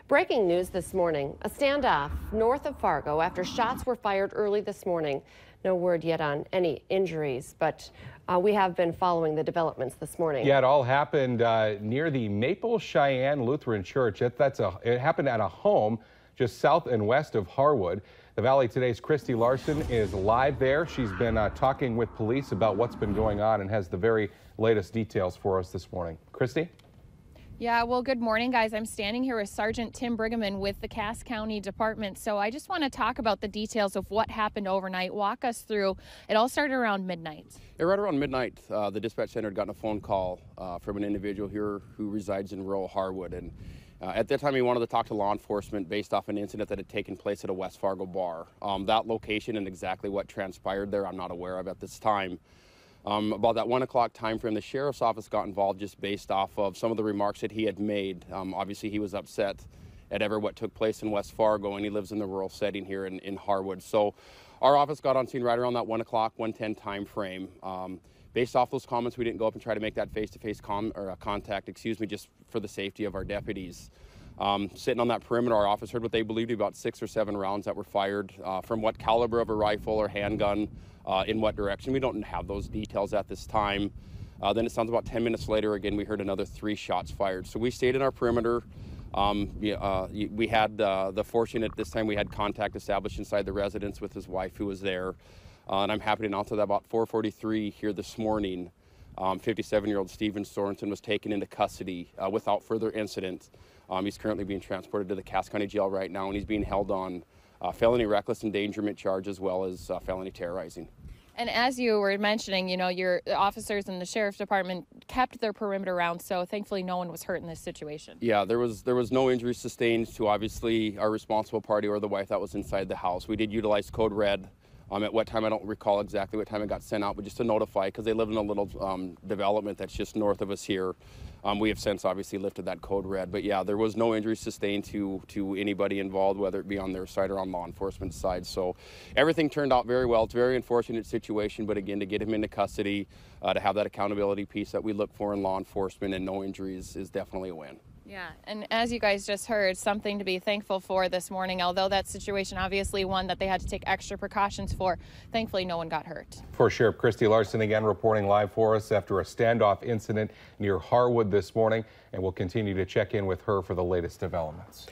Breaking news this morning, a standoff north of Fargo after shots were fired early this morning. No word yet on any injuries, but we have been following the developments this morning. Yeah, it all happened near the Maple Cheyenne Lutheran Church. It happened at a home just south and west of Harwood. The Valley Today's Christy Larson is live there. She's been talking with police about what's been going on and has the very latest details for us this morning. Christy? Yeah, well, good morning, guys. I'm standing here with Sergeant Tim Brigaman with the Cass County Department. So I just want to talk about the details of what happened overnight. Walk us through. It all started around midnight. Yeah, right around midnight, the dispatch center had gotten a phone call from an individual here who resides in rural Harwood. And at that time, he wanted to talk to law enforcement based off an incident that had taken place at a West Fargo bar. That location and exactly what transpired there, I'm not aware of at this time. About that 1 o'clock time frame, the sheriff's office got involved just based off of some of the remarks that he had made. Obviously, he was upset at what took place in West Fargo, and he lives in the rural setting here in Harwood. So our office got on scene right around that 1 o'clock, 1:10 time frame. Based off those comments, we didn't go up and try to make that face-to-face contact, just for the safety of our deputies. Sitting on that perimeter, our office heard what they believed to be about 6 or 7 rounds that were fired. From what caliber of a rifle or handgun, in what direction, we don't have those details at this time. Then it sounds about 10 minutes later, again, we heard another 3 shots fired. So we stayed in our perimeter. We had the fortune at this time, we had contact established inside the residence with his wife who was there. And I'm happy to announce that about 4:43 here this morning, 57-year-old Stephen Sorensen was taken into custody without further incident. He's currently being transported to the Cass County Jail right now, and he's being held on felony reckless endangerment charge as well as felony terrorizing. And as you were mentioning, your officers in the sheriff's department kept their perimeter around, so thankfully no one was hurt in this situation. Yeah, there was no injuries sustained to obviously our responsible party or the wife that was inside the house. We did utilize code red. At what time, I don't recall exactly what time it got sent out, but just to notify, because they live in a little development that's just north of us here. We have since obviously lifted that code red, but yeah, there was no injuries sustained to anybody involved, whether it be on their side or on law enforcement's side. So everything turned out very well. It's a very unfortunate situation, but again, to get him into custody, to have that accountability piece that we look for in law enforcement and no injuries is definitely a win. Yeah, and as you guys just heard, something to be thankful for this morning, although that situation obviously one that they had to take extra precautions for. Thankfully, no one got hurt. For Sheriff Christy Larson again reporting live for us after a standoff incident near Harwood this morning, and we'll continue to check in with her for the latest developments.